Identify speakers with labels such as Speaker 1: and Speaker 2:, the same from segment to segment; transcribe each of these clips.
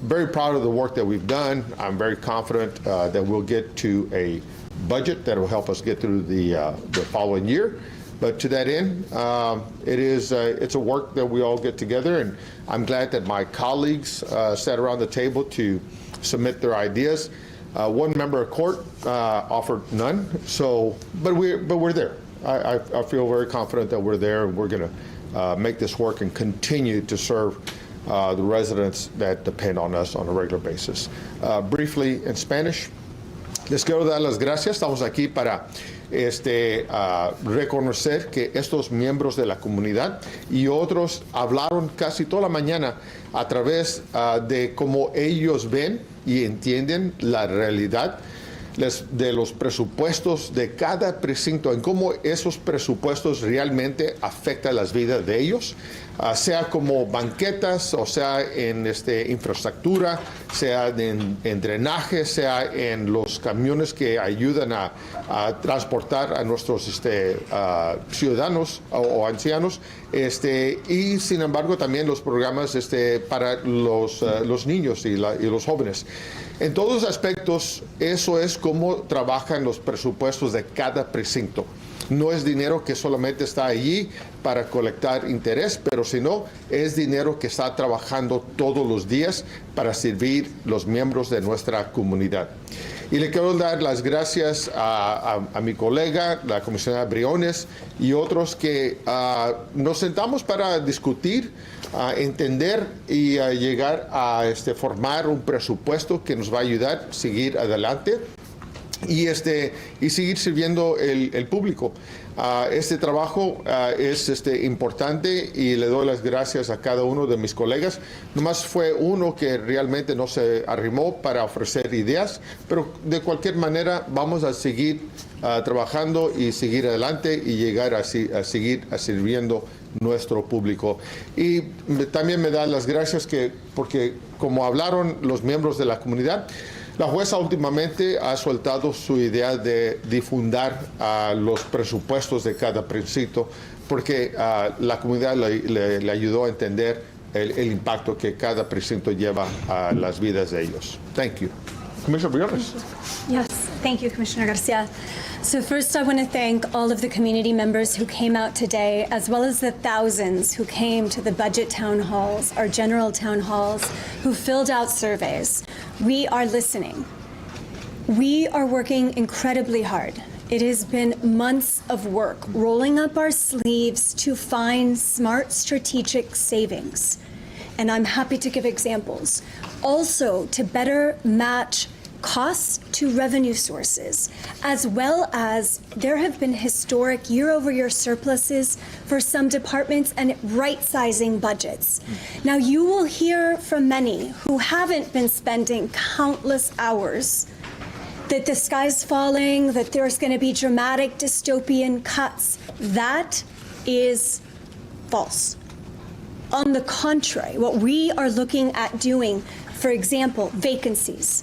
Speaker 1: very proud of the work that we've done. I'm very confident that we'll get to a budget that will help us get through the following year. But to that end, it's a work that we all get together, and I'm glad that my colleagues sat around the table to submit their ideas. One member of court offered none, but we're there. I feel very confident that we're there, and we're going to make this work and continue to serve the residents that depend on us on a regular basis. Briefly in Spanish, les quiero dar las gracias. Estamos aquí para reconocer que estos miembros de la comunidad y otros hablaron casi toda la mañana a través de cómo ellos ven y entienden la realidad de los presupuestos de cada precinto, en cómo esos presupuestos realmente afectan las vidas de ellos, sea como banquetas, o sea en infraestructura, sea en drenaje, sea en los camiones que ayudan a transportar a nuestros ciudadanos o ancianos, y sin embargo también los programas para los niños y los jóvenes. En todos los aspectos, eso es cómo trabajan los presupuestos de cada precinto. No es dinero que solamente está allí para colectar interés, pero sino es dinero que está trabajando todos los días para servir los miembros de nuestra comunidad. Y le quiero dar las gracias a mi colega, la comisionada Briones, y otros que nos sentamos para discutir, entender y llegar a formar un presupuesto que nos va a ayudar a seguir adelante y seguir sirviendo el público. Este trabajo es importante y le doy las gracias a cada uno de mis colegas. Nomás fue uno que realmente no se arrimó para ofrecer ideas, pero de cualquier manera vamos a seguir trabajando y seguir adelante y llegar a seguir sirviendo nuestro público. Y también me da las gracias porque como hablaron los miembros de la comunidad, la jueza últimamente ha soltado su idea de difundir los presupuestos de cada precinto porque la comunidad le ayudó a entender el impacto que cada precinto lleva a las vidas de ellos. Thank you. Commissioner Briones.
Speaker 2: Yes, thank you, Commissioner Garcia. So first, I want to thank all of the community members who came out today, as well as the thousands who came to the budget town halls, our general town halls, who filled out surveys. We are listening. We are working incredibly hard. It has been months of work, rolling up our sleeves to find smart strategic savings. And I'm happy to give examples. Also, to better match costs to revenue sources, as well as there have been historic year-over-year surpluses for some departments and right-sizing budgets. Now, you will hear from many who haven't been spending countless hours that the sky's falling, that there's going to be dramatic dystopian cuts. That is false. On the contrary, what we are looking at doing, for example, vacancies.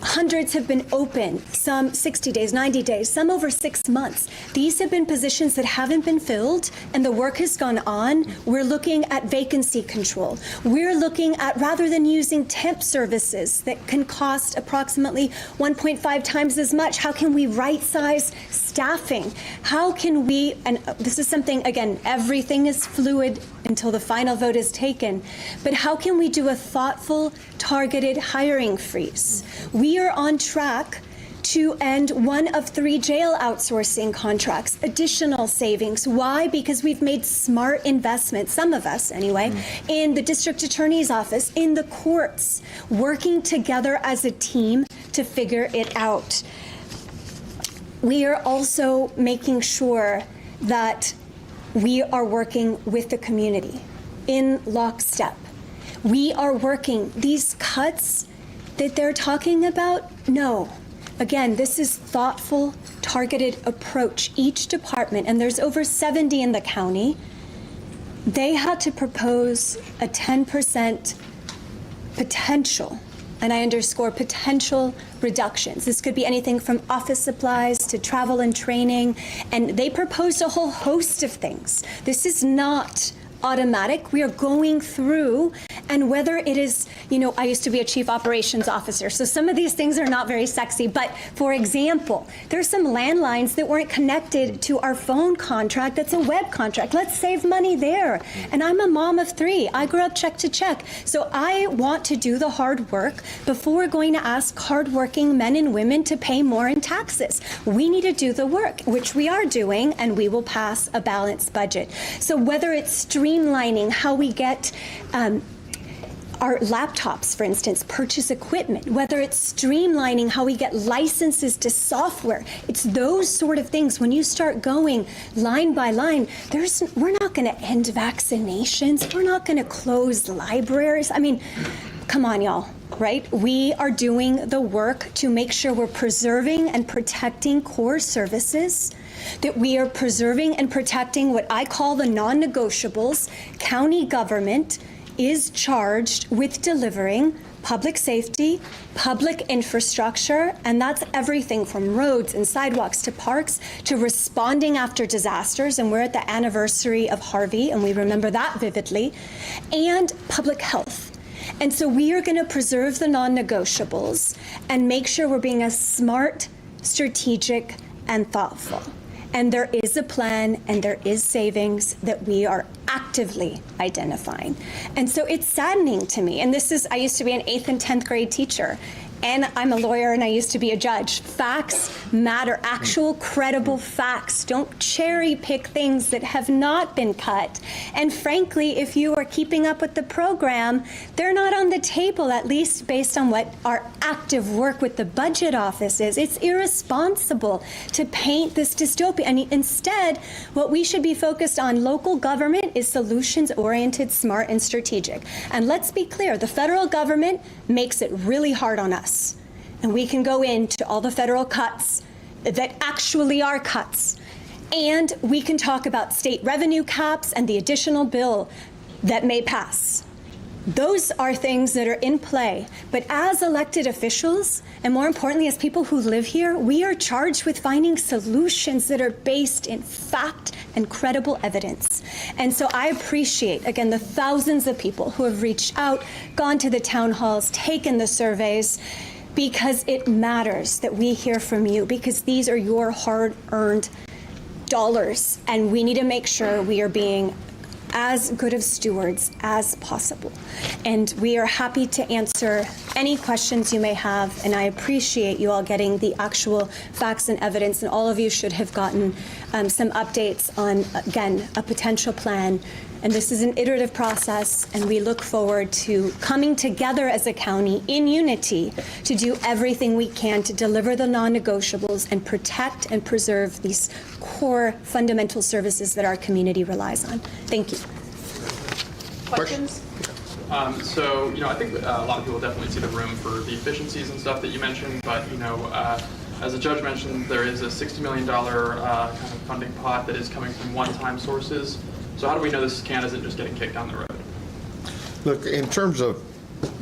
Speaker 2: Hundreds have been open, some 60 days, 90 days, some over 6 months. These have been positions that haven't been filled and the work has gone on. We're looking at vacancy control. We're looking at, rather than using temp services that can cost approximately 1.5 times as much, how can we right-size staffing? How can we, and this is something, again, everything is fluid until the final vote is taken, but how can we do a thoughtful, targeted hiring freeze? We are on track to end 1 of 3 jail outsourcing contracts, additional savings. Why? Because we've made smart investments, some of us anyway, in the district attorney's office, in the courts, working together as a team to figure it out. We are also making sure that we are working with the community in lockstep. We are working. These cuts that they're talking about, no. Again, this is thoughtful, targeted approach. Each department, and there's over 70 in the county, they had to propose a 10% potential, and I underscore potential reductions. This could be anything from office supplies to travel and training, and they proposed a whole host of things. This is not automatic. We are going through And whether it is, I used to be a chief operations officer, so some of these things are not very sexy, but for example, there's some landlines that weren't connected to our phone contract that's a web contract. Let's save money there. And I'm a mom of 3. I grew up check to check. So I want to do the hard work before we're going to ask hardworking men and women to pay more in taxes. We need to do the work, which we are doing, and we will pass a balanced budget. So whether it's streamlining how we get our laptops, for instance, purchase equipment, whether it's streamlining how we get licenses to software, it's those sort of things. When you start going line by line, we're not going to end vaccinations. We're not going to close libraries. I mean, come on, y'all, right? We are doing the work to make sure we're preserving and protecting core services, that we are preserving and protecting what I call the non-negotiables. County government is charged with delivering public safety, public infrastructure, and that's everything from roads and sidewalks to parks to responding after disasters, and we're at the anniversary of Harvey, and we remember that vividly, and public health. And so we are going to preserve the non-negotiables and make sure we're being as smart, strategic, and thoughtful. And there is a plan and there is savings that we are actively identifying. And so it's saddening to me. And I used to be an 8th and 10th grade teacher. And I'm a lawyer and I used to be a judge. Facts matter, actual credible facts. Don't cherry pick things that have not been cut. And frankly, if you are keeping up with the program, they're not on the table, at least based on what our active work with the budget office is. It's irresponsible to paint this dystopia. And instead, what we should be focused on, local government, is solutions-oriented, smart, and strategic. And let's be clear, the federal government makes it really hard on us. And we can go into all the federal cuts that actually are cuts. And we can talk about state revenue caps and the additional bill that may pass. Those are things that are in play. But as elected officials, and more importantly, as people who live here, we are charged with finding solutions that are based in fact and credible evidence. And so I appreciate, again, the thousands of people who have reached out, gone to the town halls, taken the surveys, because it matters that we hear from you, because these are your hard-earned dollars, and we need to make sure we are being as good of stewards as possible. And we are happy to answer any questions you may have, and I appreciate you all getting the actual facts and evidence, and all of you should have gotten some updates on, again, a potential plan. And this is an iterative process, and we look forward to coming together as a county in unity to do everything we can to deliver the non-negotiables and protect and preserve these core fundamental services that our community relies on. Thank you.
Speaker 3: Questions? So, I think a lot of people definitely see the room for the efficiencies and stuff that you mentioned, but, as the judge mentioned, there is a $60 million kind of funding pot that is coming from one-time sources. So how do we know this can isn't just getting kicked down the road?
Speaker 1: Look, in terms of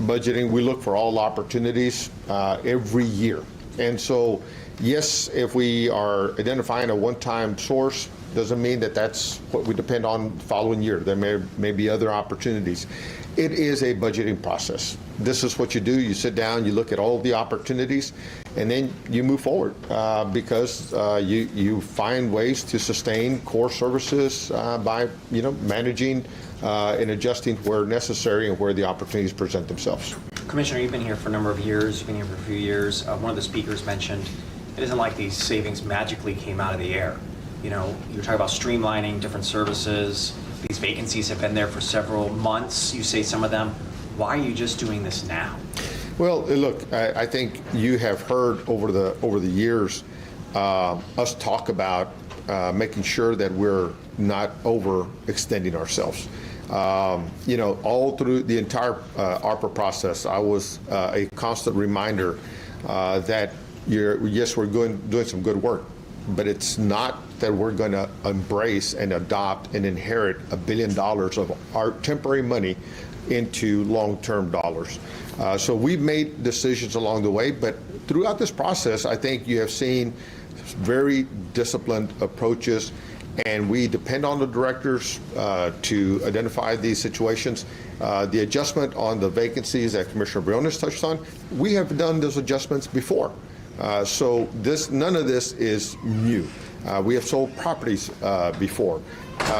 Speaker 1: budgeting, we look for all opportunities every year. And so, yes, if we are identifying a one-time source, doesn't mean that that's what we depend on the following year. There may be other opportunities. It is a budgeting process. This is what you do. You sit down, you look at all the opportunities, and then you move forward because you find ways to sustain core services by managing and adjusting where necessary and where the opportunities present themselves.
Speaker 4: Commissioner, you've been here for a number of years. You've been here for a few years. One of the speakers mentioned it isn't like these savings magically came out of the air. You're talking about streamlining different services. These vacancies have been there for several months. You say some of them. Why are you just doing this now?
Speaker 1: Well, look, I think you have heard over the years us talk about making sure that we're not overextending ourselves. All through the entire ARPA process, I was a constant reminder that we're doing some good work, but it's not that we're going to embrace and adopt and inherit $1 billion of our temporary money into long-term dollars. So we've made decisions along the way, but throughout this process, I think you have seen very disciplined approaches and we depend on the directors to identify these situations. The adjustment on the vacancies that Commissioner Briones touched on, we have done those adjustments before. So none of this is new. We have sold properties before.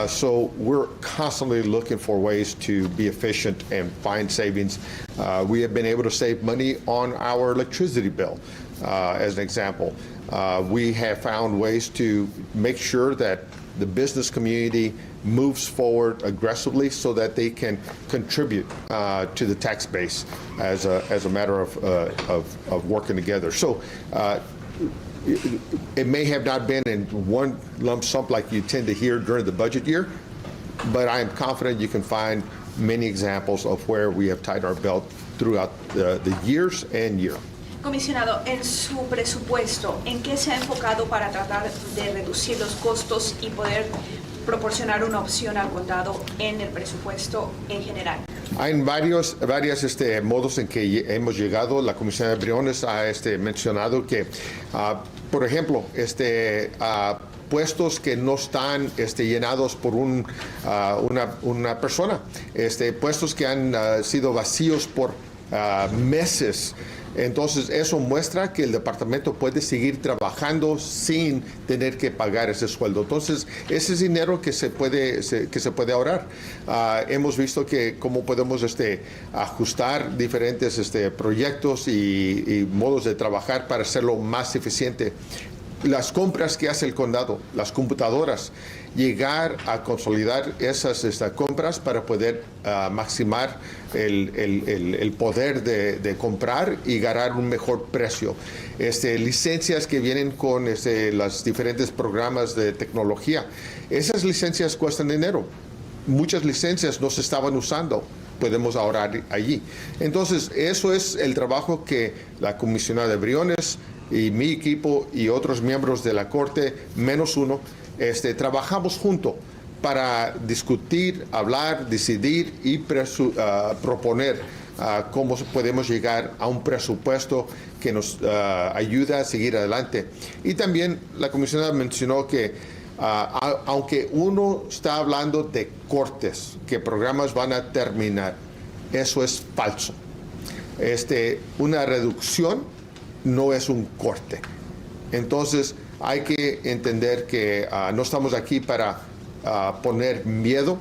Speaker 1: So we're constantly looking for ways to be efficient and find savings. We have been able to save money on our electricity bill, as an example. We have found ways to make sure that the business community moves forward aggressively so that they can contribute to the tax base as a matter of working together. So it may have not been in one lump sum like you tend to hear during the budget year, but I am confident you can find many examples of where we have tied our belt throughout the years and year.
Speaker 5: Comisionado, en su presupuesto, ¿en qué se ha enfocado para tratar de reducir los costos y poder proporcionar una opción al condado en el presupuesto en general?
Speaker 1: Hay varios modos en que hemos llegado. La comisionada Briones ha mencionado que, por ejemplo, puestos que no están llenados por una persona, puestos que han sido vacíos por meses. Entonces, eso muestra que el departamento puede seguir trabajando sin tener que pagar ese sueldo. Entonces, ese es dinero que se puede ahorrar. Hemos visto que cómo podemos ajustar diferentes proyectos y modos de trabajar para hacerlo más eficiente. Las compras que hace el condado, las computadoras, llegar a consolidar esas compras para poder maximar el poder de comprar y ganar un mejor precio. Licencias que vienen con los diferentes programas de tecnología. Esas licencias cuestan dinero. Muchas licencias no se estaban usando. Podemos ahorrar allí. Entonces, eso es el trabajo que la comisionada de Briones y mi equipo y otros miembros de la Corte, menos uno, trabajamos juntos para discutir, hablar, decidir y proponer cómo podemos llegar a un presupuesto que nos ayude a seguir adelante. Y también la comisionada mencionó que aunque uno está hablando de cortes, que programas van a terminar, eso es falso. Una reducción no es un corte. Entonces, hay que entender que no estamos aquí para poner miedo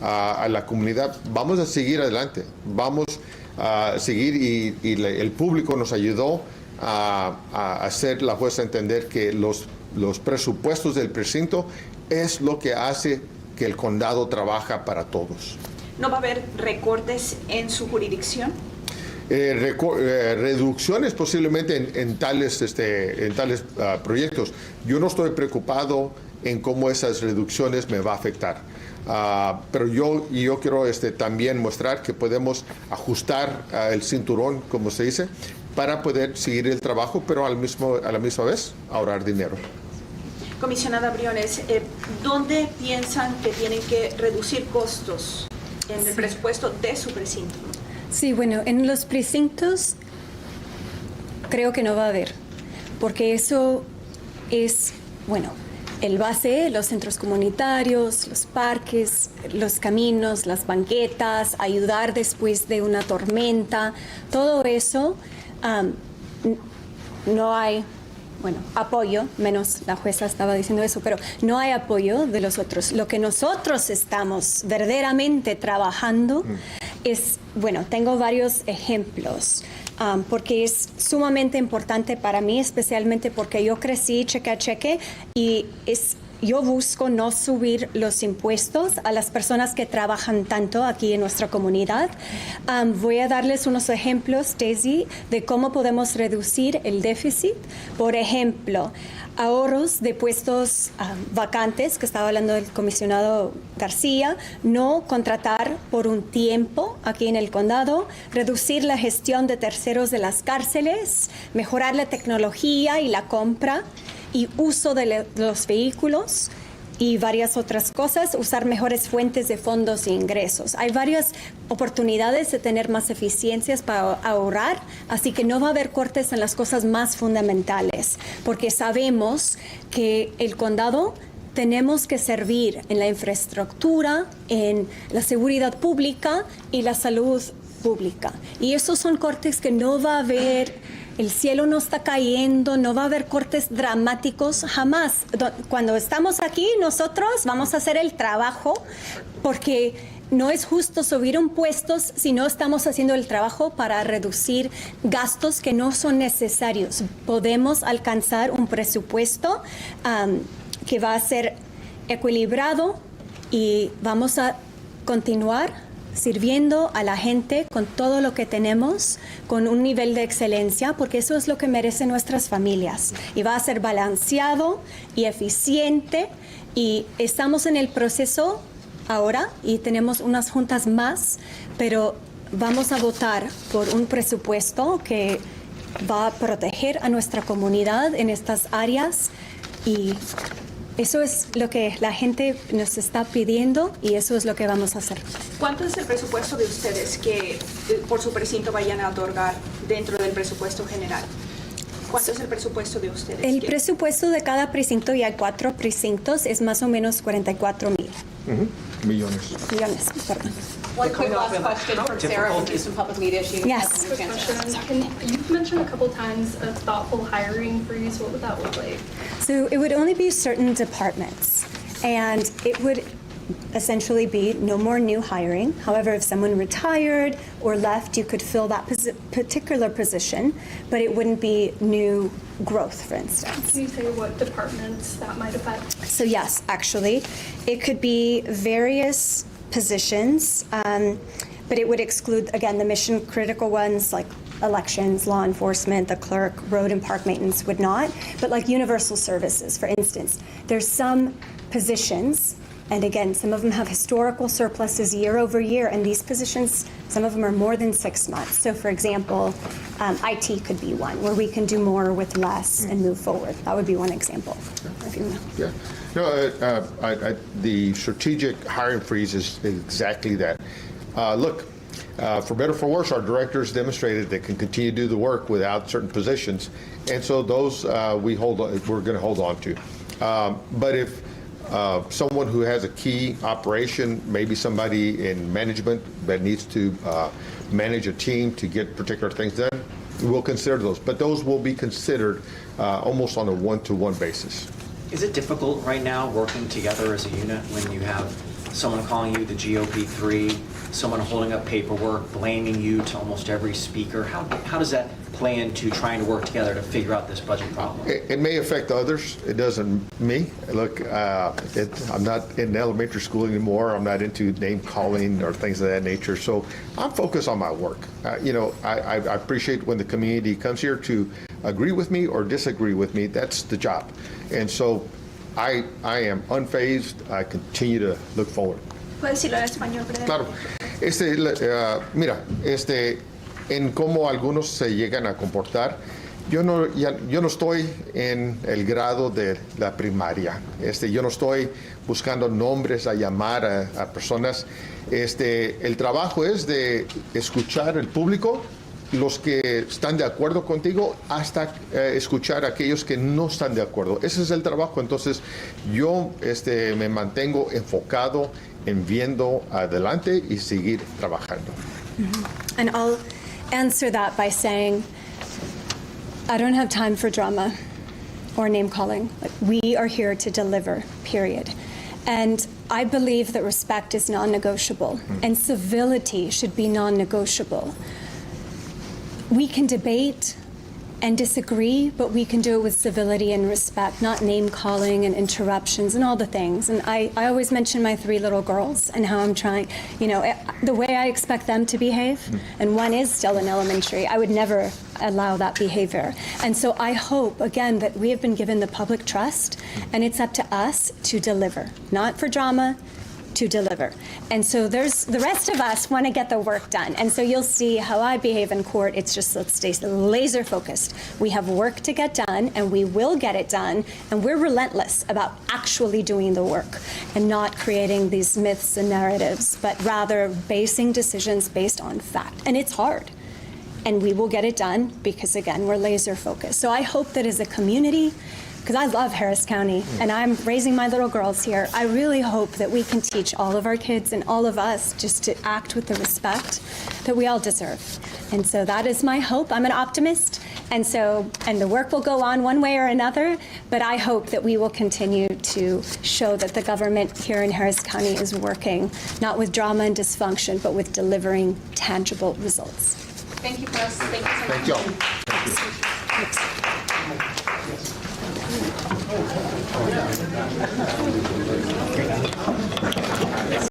Speaker 1: a la comunidad. Vamos a seguir adelante, vamos a seguir y el público nos ayudó a hacer la jueza entender que los presupuestos del precinto es lo que hace que el condado trabaja para todos.
Speaker 5: ¿No va a haber recortes en su jurisdicción?
Speaker 1: Reducciones posiblemente en tales proyectos. Yo no estoy preocupado en cómo esas reducciones me va a afectar. Pero yo quiero también mostrar que podemos ajustar el cinturón, como se dice, para poder seguir el trabajo, pero a la misma vez ahorrar dinero.
Speaker 5: Comisionada Briones, ¿dónde piensan que tienen que reducir costos en el presupuesto de su precinto?
Speaker 2: Sí, bueno, en los precintos creo que no va a haber, porque eso es, bueno, el base, los centros comunitarios, los parques, los caminos, las banquetas, ayudar después de una tormenta, todo eso, no hay, bueno, apoyo, menos la jueza estaba diciendo eso, pero no hay apoyo de los otros. Lo que nosotros estamos verdaderamente trabajando es, bueno, tengo varios ejemplos, porque es sumamente importante para mí, especialmente porque yo crecí cheque a cheque y yo busco no subir los impuestos a las personas que trabajan tanto aquí en nuestra comunidad. Voy a darles unos ejemplos, Daisy, de cómo podemos reducir el déficit. Por ejemplo, ahorros de puestos vacantes, que estaba hablando del comisionado Garcia, no contratar por un tiempo aquí en el condado, reducir la gestión de terceros de las cárceles, mejorar la tecnología y la compra y uso de los vehículos y varias otras cosas, usar mejores fuentes de fondos e ingresos. Hay varias oportunidades de tener más eficiencias para ahorrar, así que no va a haber cortes en las cosas más fundamentales, porque sabemos que el condado tenemos que servir en la infraestructura, en la seguridad pública y la salud pública. Y esos son cortes que no va a haber, el cielo no está cayendo, no va a haber cortes dramáticos jamás. Cuando estamos aquí, nosotros vamos a hacer el trabajo, porque no es justo subir impuestos si no estamos haciendo el trabajo para reducir gastos que no son necesarios. Podemos alcanzar un presupuesto que va a ser equilibrado y vamos a continuar sirviendo a la gente con todo lo que tenemos, con un nivel de excelencia, porque eso es lo que merecen nuestras familias. Y va a ser balanceado y eficiente, y estamos en el proceso ahora y tenemos unas juntas más, pero vamos a votar por un presupuesto que va a proteger a nuestra comunidad en estas áreas, y eso es lo que la gente nos está pidiendo y eso es lo que vamos a hacer.
Speaker 5: ¿Cuánto es el presupuesto de ustedes que por su precinto vayan a otorgar dentro del presupuesto general? ¿Cuánto es el presupuesto de ustedes?
Speaker 2: El presupuesto de cada precinto, y hay 4 precintos, es más o menos 44
Speaker 1: Millones.
Speaker 2: millones. Perdón.
Speaker 6: One quick last question from Sarah from Houston Public Media. She
Speaker 2: Yes.
Speaker 6: has
Speaker 7: Quick question. You've mentioned a couple times a thoughtful hiring freeze. What would that look like?
Speaker 2: So it would only be certain departments, and it would essentially be no more new hiring. However, if someone retired or left, you could fill that particular position, but it wouldn't be new growth, for instance.
Speaker 7: Can you say what departments that might affect?
Speaker 2: So yes, actually, it could be various positions, but it would exclude, again, the mission critical ones like elections, law enforcement, the clerk, road and park maintenance would not. But like universal services, for instance, there's some positions, and again, some of them have historical surpluses year over year, and these positions, some of them are more than 6 months. So for example, IT could be one, where we can do more with less and move forward. That would be one example. If you know.
Speaker 1: Yeah. No, the strategic hiring freeze is exactly that. Look, for better or for worse, our directors demonstrated they can continue to do the work without certain positions, and so those we're going to hold on to. But if someone who has a key operation, maybe somebody in management that needs to manage a team to get particular things done, we'll consider those. But those will be considered almost on a one-to-one basis.
Speaker 4: Is it difficult right now working together as a unit when you have someone calling you the GOP3, someone holding up paperwork, blaming you to almost every speaker? How does that play into trying to work together to figure out this budget problem?
Speaker 1: It may affect others. It doesn't me. Look, I'm not in elementary school anymore. I'm not into name calling or things of that nature. So I'm focused on my work. I appreciate when the community comes here to agree with me or disagree with me. That's the job. And so I am unfazed. I continue to look forward.
Speaker 5: ¿Puedes decirlo en español, brevemente?
Speaker 1: Claro. Mira, en cómo algunos se llegan a comportar, yo no estoy en el grado de la primaria. Yo no estoy buscando nombres a llamar a personas. El trabajo es de escuchar al público, los que están de acuerdo contigo, hasta escuchar a aquellos que no están de acuerdo. Ese es el trabajo. Entonces, yo me mantengo enfocado en viendo adelante y seguir trabajando.
Speaker 2: Mm-hmm. And I'll answer that by saying, I don't have time for drama or name calling. We are here to deliver, period. And I believe that respect is non-negotiable, and civility should be non-negotiable. We can debate and disagree, but we can do it with civility and respect, not name-calling and interruptions and all the things. And I always mention my 3 little girls and how I'm trying, the way I expect them to behave, and one is still in elementary. I would never allow that behavior. And so I hope, again, that we have been given the public trust, and it's up to us to deliver, not for drama, to deliver. And so there's the rest of us want to get the work done. And so you'll see how I behave in court. It's just, let's stay laser focused. We have work to get done, and we will get it done. And we're relentless about actually doing the work and not creating these myths and narratives, but rather basing decisions based on fact. And it's hard. And we will get it done because, again, we're laser focused. So I hope that as a community, because I love Harris County and I'm raising my little girls here. I really hope that we can teach all of our kids and all of us just to act with the respect that we all deserve. And so that is my hope. I'm an optimist. And the work will go on one way or another, but I hope that we will continue to show that the government here in Harris County is working, not with drama and dysfunction, but with delivering tangible results.
Speaker 6: Thank you, Press. Thank you so much.
Speaker 1: Thank you.
Speaker 2: Thanks.